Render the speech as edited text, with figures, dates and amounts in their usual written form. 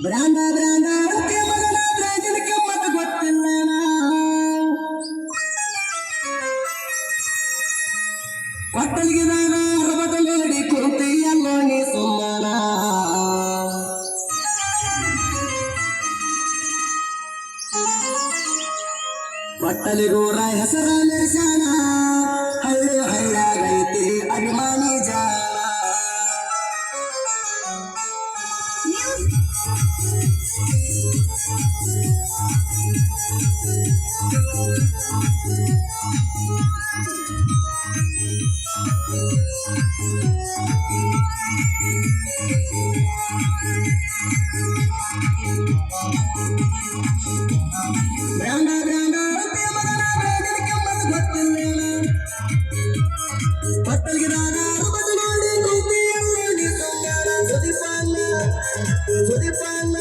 ಬ್ರಾಂಡ ಬ್ರಾಂಡ ಮಗನ ಬ್ರಾಂಡಿನ ಕೆಮ್ಮತ್ತ ಗೊತ್ತಿಲ್ಲ ಕೊಟ್ಟಲಿಗೆ ನಾನು ಅರಬದ ನೋಡಿ ಕುಂತೆಯಲ್ಲೋ ನೀ ಸುಮ್ಮನ ಕೊಟ್ಟಲಿಗೂರ ಹೆಸರ ನಿರ್ಶಾನ ಹಳ್ಳಿ ಹಳ್ಳಾಗೈತಿ ಅಭಿಮಾನಿ ಜಾಣ ಬ್ರಾಂಡ ಬ್ರಾಂಡ ಮಗನ ಬ್ರಾಂಡಿನ ಕೆಮ್ಮತ್ತ ಗೊತ್ತಿಲ್ಲ ಪಟ್ಟಲ್ಗಿದಾಗ ಅರಬದ ನೋಡಿ ಕುಂತೆಯಲ್ಲೋ ನೀ ಸುಮ್ಮನ ಸುದೀಪನ್ನ